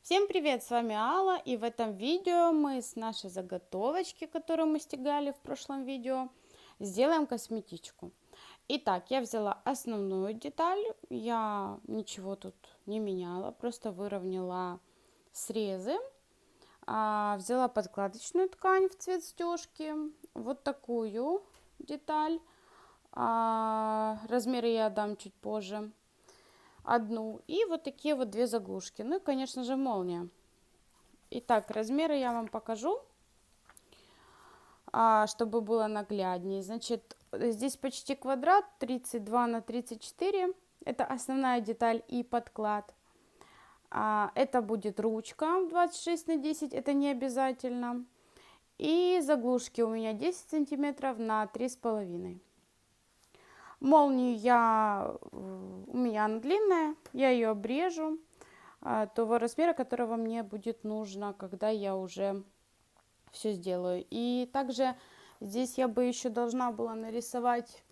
Всем привет, с вами Алла, и в этом видео мы с нашей заготовочки, которую мы стягали в прошлом видео, сделаем косметичку. Итак, я взяла основную деталь, я ничего тут не меняла, просто выровняла срезы. Взяла подкладочную ткань в цвет стежки, вот такую деталь, размеры я дам чуть позже. Одну и вот такие вот две заглушки, ну и конечно же молния. Итак, размеры я вам покажу, чтобы было нагляднее. Значит, здесь почти квадрат, 32 на 34, это основная деталь и подклад. Это будет ручка 26 на 10, это не обязательно. И заглушки у меня 10 сантиметров на 3,5. Молнию у меня она длинная, я ее обрежу того размера, которого мне будет нужно, когда я уже все сделаю. И также здесь я бы еще должна была нарисовать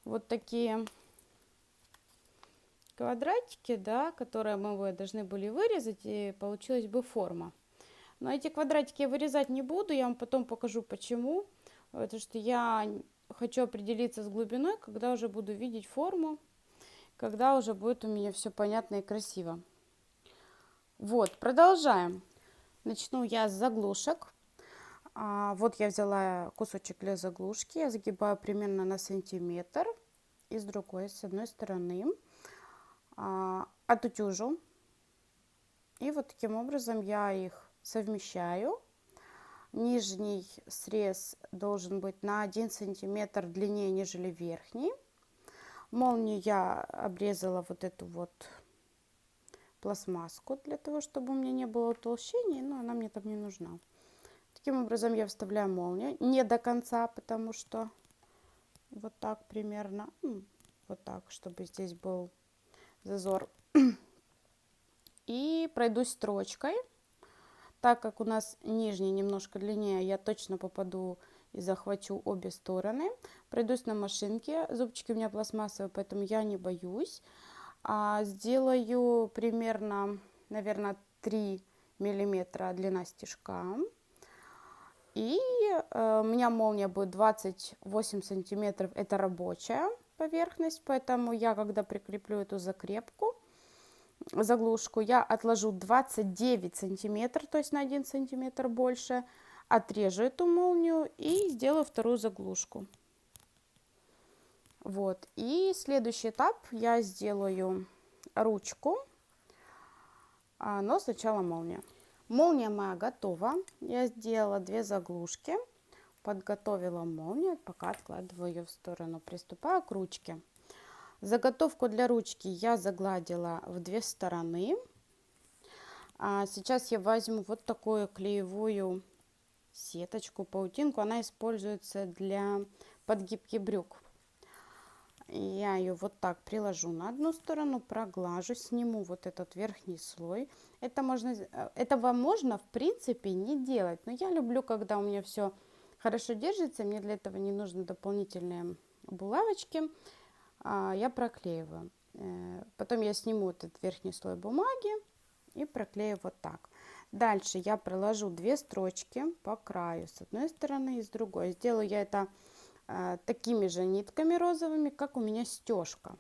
вот такие квадратики, да, которые мы должны были вырезать, и получилась бы форма. Но эти квадратики я вырезать не буду, я вам потом покажу почему. Потому что я хочу определиться с глубиной, когда уже буду видеть форму, когда уже будет у меня все понятно и красиво. Вот, продолжаем. Начну я с заглушек. Вот я взяла кусочек для заглушки, я загибаю примерно на сантиметр и с одной стороны отутюжу. И вот таким образом я их совмещаю. Нижний срез должен быть на 1 сантиметр длиннее, нежели верхний. Молнию я обрезала вот эту вот пластмасску для того, чтобы у меня не было утолщений, но она мне там не нужна. Таким образом я вставляю молнию, не до конца, потому что вот так примерно, вот так, чтобы здесь был зазор. И пройдусь строчкой. Так как у нас нижний немножко длиннее, я точно попаду и захвачу обе стороны. Пройдусь на машинке, зубчики у меня пластмассовые, поэтому я не боюсь. Сделаю примерно, наверное, 3 миллиметра длина стежка. И у меня молния будет 28 сантиметров, это рабочая поверхность, поэтому я, когда прикреплю эту заглушку, я отложу 29 сантиметров, то есть на 1 сантиметр больше, отрежу эту молнию и сделаю вторую заглушку. Вот, и следующий этап я сделаю ручку, но сначала молния. Молния моя готова. Я сделала 2 заглушки, подготовила молнию, пока откладываю ее в сторону. Приступаю к ручке. Заготовку для ручки я загладила в 2 стороны. Сейчас я возьму вот такую клеевую сеточку, паутинку. Она используется для подгибки брюк. Я ее вот так приложу на одну сторону, проглажу, сниму вот этот верхний слой. Этого можно в принципе не делать, но я люблю, когда у меня все хорошо держится, мне для этого не нужны дополнительные булавочки. Я проклеиваю. Потом я сниму этот верхний слой бумаги и проклею вот так. Дальше я проложу 2 строчки по краю с одной стороны и с другой. Сделаю я это такими же нитками розовыми, как у меня стежка.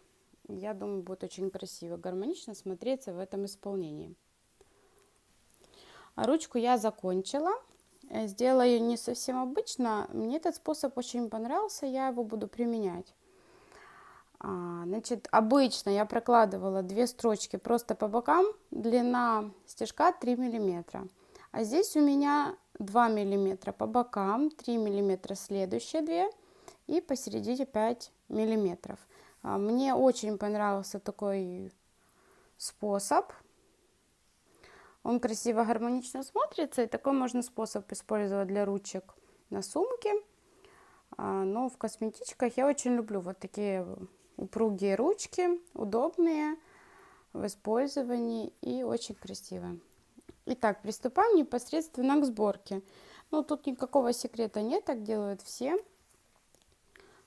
Я думаю, будет очень красиво, гармонично смотреться в этом исполнении. Ручку я закончила. Сделаю не совсем обычно. Мне этот способ очень понравился, я его буду применять. Значит, обычно я прокладывала 2 строчки просто по бокам, длина стежка 3 миллиметра. А здесь у меня 2 миллиметра по бокам, 3 миллиметра следующие 2 и посередине 5 миллиметров. Мне очень понравился такой способ. Он красиво, гармонично смотрится. И такой можно способ использовать для ручек на сумке. Но в косметичках я очень люблю вот такие упругие ручки, удобные в использовании и очень красивые. Итак, приступаем непосредственно к сборке. Ну, тут никакого секрета нет, так делают все.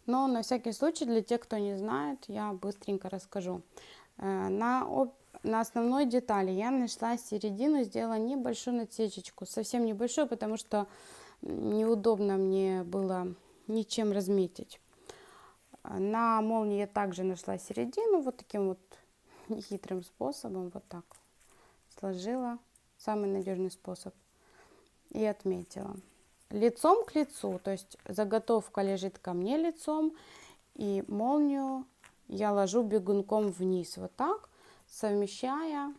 Но на всякий случай, для тех, кто не знает, я быстренько расскажу. На на основной детали я нашла середину, сделала небольшую насечечку, совсем небольшую, потому что неудобно мне было ничем разметить. На молнии я также нашла середину, вот таким вот нехитрым способом, вот так сложила, самый надежный способ, и отметила. Лицом к лицу, то есть заготовка лежит ко мне лицом, и молнию я ложу бегунком вниз, вот так, совмещая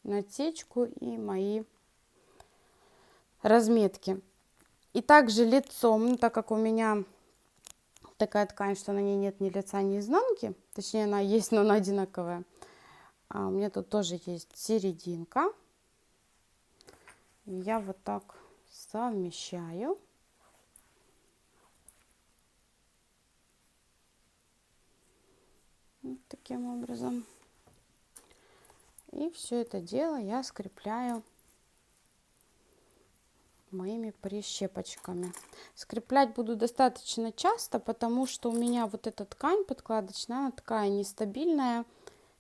насечку и мои разметки. И также лицом, ну, так как у меня такая ткань, что на ней нет ни лица, ни изнанки, точнее она есть, но она одинаковая, у меня тут тоже есть серединка. Я вот так совмещаю. Вот таким образом. И все это дело я скрепляю моими прищепочками. Скреплять буду достаточно часто, потому что у меня вот эта ткань подкладочная, она такая нестабильная.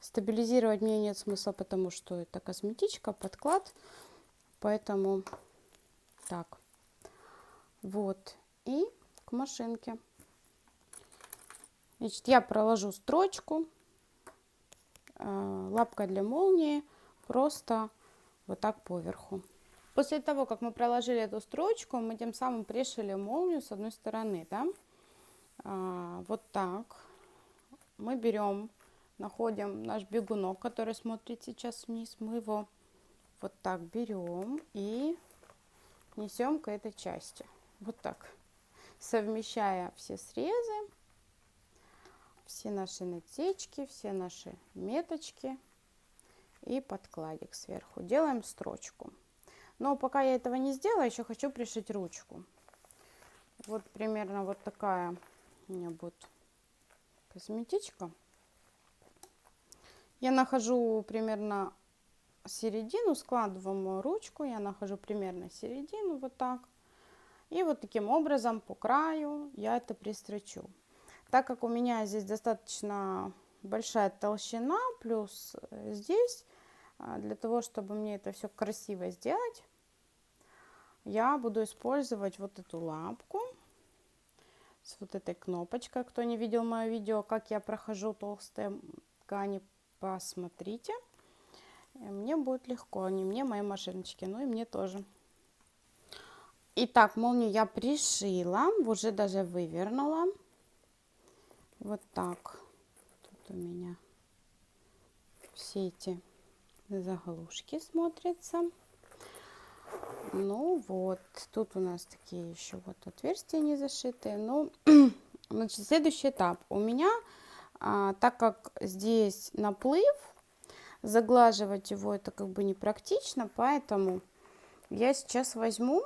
Стабилизировать мне нет смысла, потому что это косметичка, подклад. Поэтому так. Вот. И к машинке. Значит, я проложу строчку лапкой для молнии просто вот так поверху. После того, как мы проложили эту строчку, мы тем самым пришили молнию с одной стороны, да? Вот так. Мы берем, находим наш бегунок, который смотрит сейчас вниз. Мы его вот так берем и несем к этой части. Вот так. Совмещая все срезы, все наши насечки, все наши меточки и подкладик сверху. Делаем строчку. Но пока я этого не сделала, еще хочу пришить ручку. Вот примерно вот такая у меня будет косметичка. Я нахожу примерно середину, складываю мою ручку, я нахожу примерно середину, вот так. И вот таким образом по краю я это пристрочу. Так как у меня здесь достаточно большая толщина, плюс здесь, для того, чтобы мне это все красиво сделать, я буду использовать вот эту лапку с вот этой кнопочкой. Кто не видел мое видео, как я прохожу толстые ткани, посмотрите. Мне будет легко, не мне, моей машиночке, но и мне тоже. Итак, молнию я пришила, уже даже вывернула. Вот так. Тут у меня все эти заглушки смотрятся. Ну вот, тут у нас такие еще вот отверстия не зашитые. Ну, значит, следующий этап. У меня, так как здесь наплыв, заглаживать его это как бы непрактично, поэтому я сейчас возьму,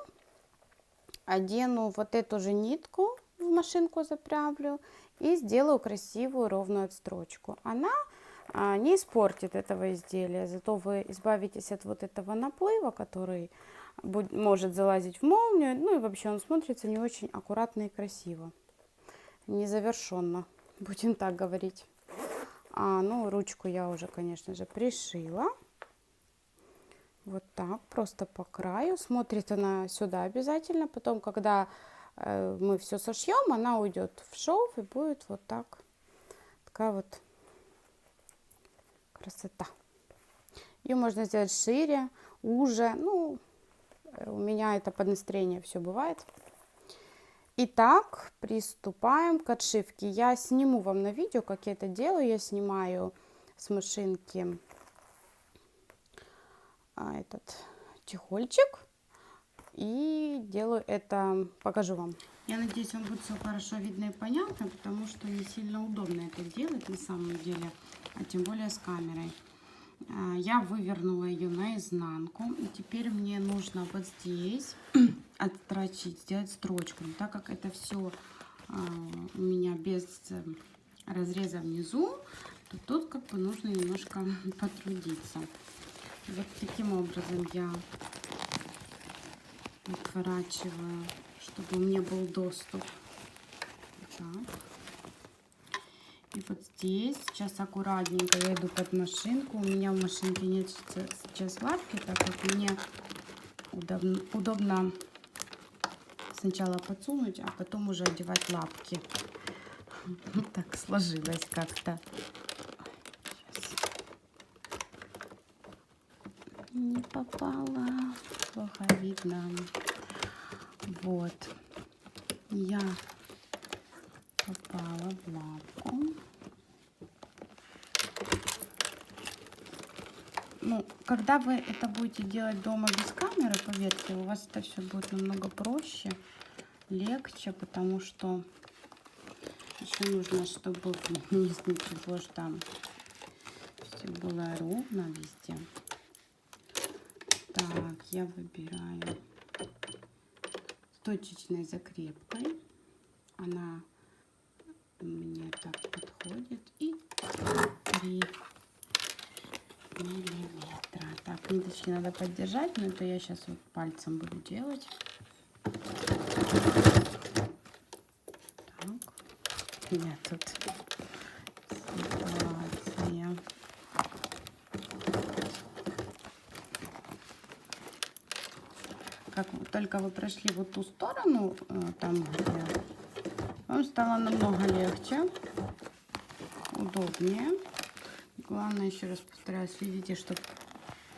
одену вот эту же нитку, в машинку заправлю и сделаю красивую ровную отстрочку. Она не испортит этого изделия, зато вы избавитесь от вот этого наплыва, который может залазить в молнию, ну и вообще он смотрится не очень аккуратно и красиво, незавершенно, будем так говорить. Ну, ручку я уже, конечно же, пришила. Вот так, просто по краю. Смотрит она сюда обязательно. Потом, когда мы все сошьем, она уйдет в шов и будет вот так. Такая вот красота. Ее можно сделать шире, уже. Ну, у меня это под настроение все бывает. Итак, приступаем к отшивке. Я сниму вам на видео, как я это делаю. Я снимаю с машинки этот чехольчик и делаю это, покажу вам. Я надеюсь, вам будет все хорошо видно и понятно, потому что не сильно удобно это делать на самом деле, а тем более с камерой. Я вывернула ее наизнанку, и теперь мне нужно вот здесь отстрочить, сделать строчку. Но так как это все у меня без разреза внизу, то тут как бы нужно немножко потрудиться. Вот таким образом я отворачиваю, чтобы у меня был доступ. Так. И вот здесь сейчас аккуратненько я иду под машинку. У меня в машинке нет сейчас лапки, так как мне удобно сначала подсунуть, а потом уже одевать лапки. Так сложилось как-то. Не попала. Плохо видно. Вот. Я попала в лапку. Ну, когда вы это будете делать дома без камеры, поверьте, у вас это все будет намного проще, легче, потому что еще нужно, чтобы вниз ничего ж там все было ровно везде. Так, я выбираю с точечной закрепкой. Она мне так подходит. И 3 миллиметра. Так, ниточки надо поддержать, но это я сейчас вот пальцем буду делать. Так, у меня тут ситуация. Как только вы прошли вот ту сторону, там где, вам стало намного легче, удобнее. Главное, еще раз повторяю, следите, чтобы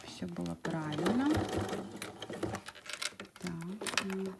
все было правильно. Так, вот.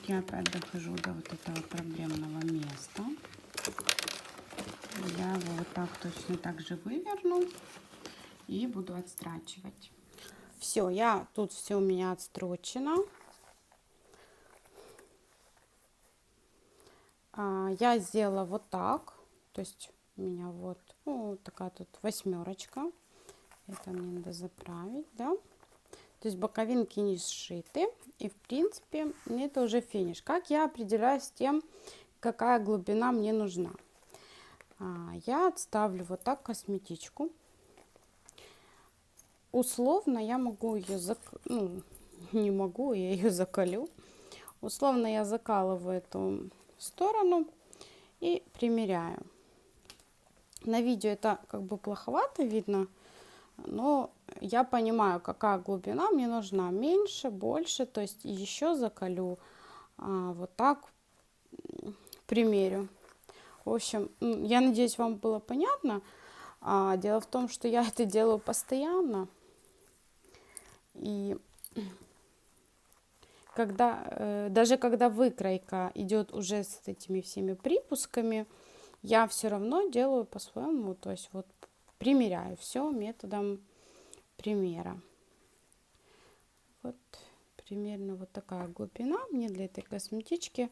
Я опять дохожу до вот этого проблемного места. Я его вот так точно так же выверну и буду отстрачивать. Все, тут все у меня отстрочено. Я сделала вот так, то есть у меня вот такая тут 8. Это мне надо заправить, да. То есть боковинки не сшиты. И в принципе это уже финиш. Как я определяю с тем, какая глубина мне нужна? Я отставлю вот так косметичку. Условно я могу ее, не могу, я ее закалю. Условно я закалываю эту сторону и примеряю. На видео это как бы плоховато видно, но я понимаю, какая глубина мне нужна, меньше, больше, то есть еще закалю, вот так примерю. В общем, я надеюсь, вам было понятно. Дело в том, что я это делаю постоянно, и даже когда выкройка идет уже с этими всеми припусками, я все равно делаю по-своему, то есть вот примеряю все методом примера. Вот примерно вот такая глубина мне для этой косметички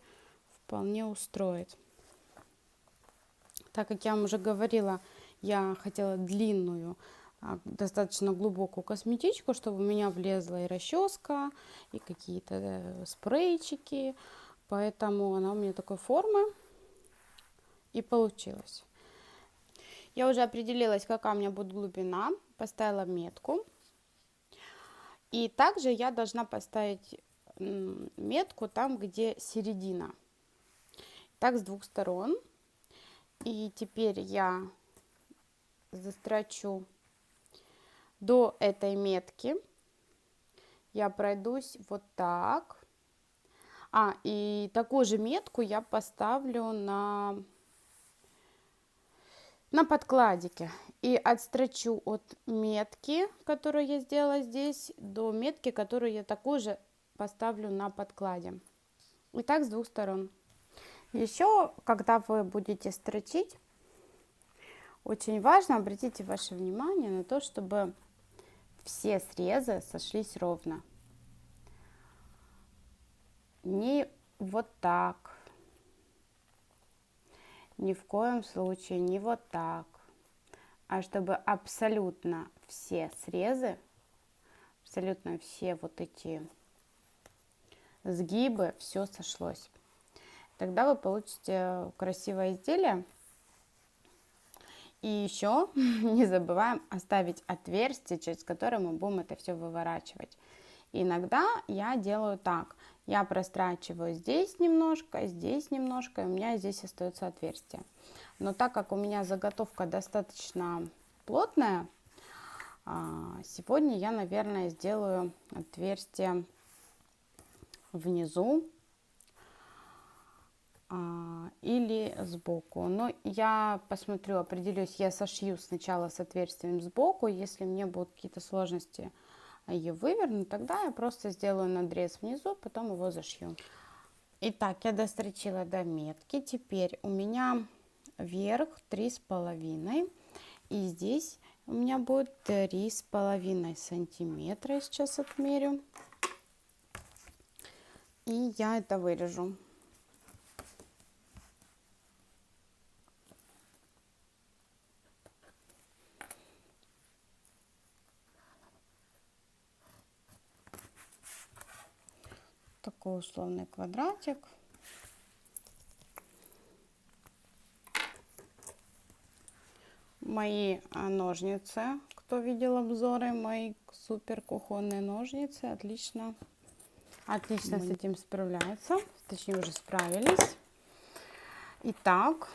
вполне устроит. Так как я вам уже говорила, я хотела длинную, достаточно глубокую косметичку, чтобы у меня влезла и расческа, и какие-то спрейчики, поэтому она у меня такой формы и получилась. Я уже определилась, какая у меня будет глубина, поставила метку. И также я должна поставить метку там, где середина. Так, с 2 сторон. И теперь я застрочу до этой метки. Я пройдусь вот так. И такую же метку я поставлю на подкладике. И отстрочу от метки, которую я сделала здесь, до метки, которую я такую же поставлю на подкладе. И так с 2 сторон. Еще, когда вы будете строчить, очень важно, обратите ваше внимание на то, чтобы все срезы сошлись ровно. не вот так, ни в коем случае не вот так, а чтобы абсолютно все срезы, абсолютно все вот эти сгибы, все сошлось. Тогда вы получите красивое изделие. И еще не забываем оставить отверстие, через которое мы будем это все выворачивать. Иногда я делаю так. Я прострачиваю здесь немножко, и у меня здесь остается отверстие. Но так как у меня заготовка достаточно плотная, сегодня я, наверное, сделаю отверстие внизу или сбоку. Но я посмотрю, определюсь, я сошью сначала с отверстием сбоку. Если мне будут какие-то сложности ее вывернуть, тогда я просто сделаю надрез внизу, потом его зашью. Итак, я дострочила до метки. Теперь у меня вверх 3,5, и здесь у меня будет 3,5 сантиметра. Я сейчас отмерю, и я это вырежу. Такой условный квадратик. Мои ножницы, кто видел обзоры, мои супер кухонные ножницы, отлично с этим справляются, точнее уже справились. Итак,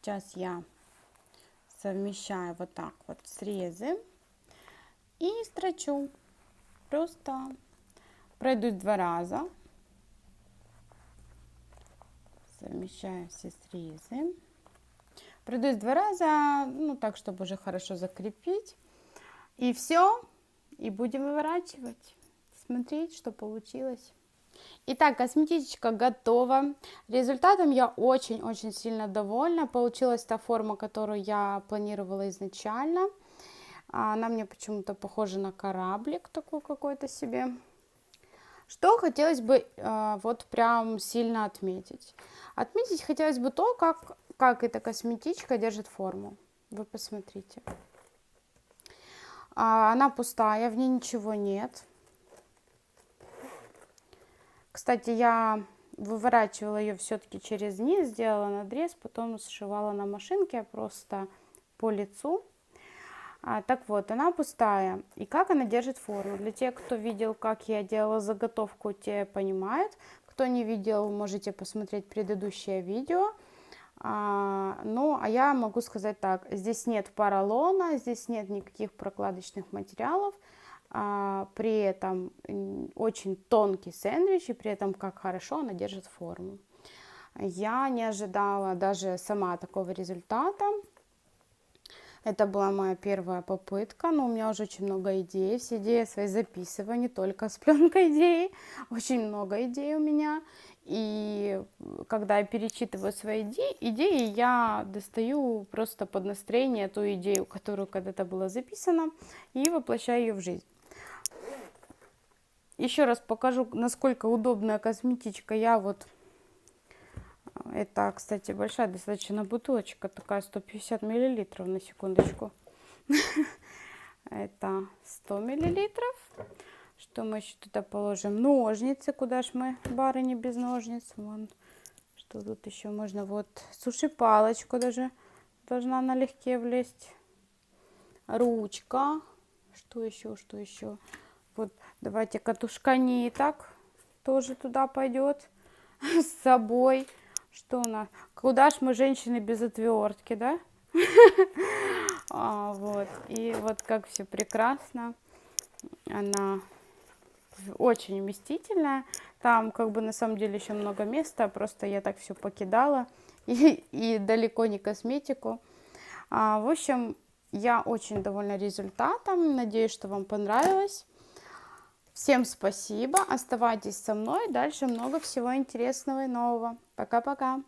сейчас я совмещаю вот так вот срезы и строчу. Просто пройдусь 2 раза, совмещаю все срезы. Пройдусь 2 раза, ну так, чтобы уже хорошо закрепить. И все, и будем выворачивать, смотреть, что получилось. Итак, косметичка готова. Результатом я очень-очень сильно довольна. Получилась та форма, которую я планировала изначально. Она мне почему-то похожа на кораблик такой какой-то себе. Что хотелось бы вот прям сильно отметить. Отметить хотелось бы то, как эта косметичка держит форму. Вы посмотрите. Она пустая, в ней ничего нет. Кстати, я выворачивала ее все-таки через низ, сделала надрез, потом сшивала на машинке просто по лицу. Так вот, она пустая. И как она держит форму? Для тех, кто видел, как я делала заготовку, те понимают. Кто не видел, можете посмотреть предыдущее видео. Ну, а я могу сказать так. Здесь нет поролона, здесь нет никаких прокладочных материалов. При этом очень тонкий сэндвич, и при этом как хорошо она держит форму. Я не ожидала даже сама такого результата. Это была моя первая попытка, но у меня уже очень много идей. Все идеи свои записываю, не только с пленкой идеи. Очень много идей у меня. И когда я перечитываю свои идеи, я достаю просто под настроение ту идею, которую когда-то была записана, и воплощаю ее в жизнь. Еще раз покажу, насколько удобная косметичка. Это, кстати, большая достаточно бутылочка, такая 150 миллилитров, на секундочку. Это 100 миллилитров. Что мы еще туда положим? Ножницы, куда ж мы, барыни, без ножниц. Вон, что тут еще можно? Вот, суши-палочку даже должна налегке влезть. Ручка. Что еще? Вот, давайте катушка ниток тоже туда пойдет с собой. Что у нас? Куда ж мы, женщины, без отвертки, да? Вот. И вот как все прекрасно. Она очень вместительная. Там как бы на самом деле еще много места. Просто я так все покидала. И далеко не косметику. В общем, я очень довольна результатом. Надеюсь, что вам понравилось. Всем спасибо, оставайтесь со мной, дальше много всего интересного и нового. Пока-пока.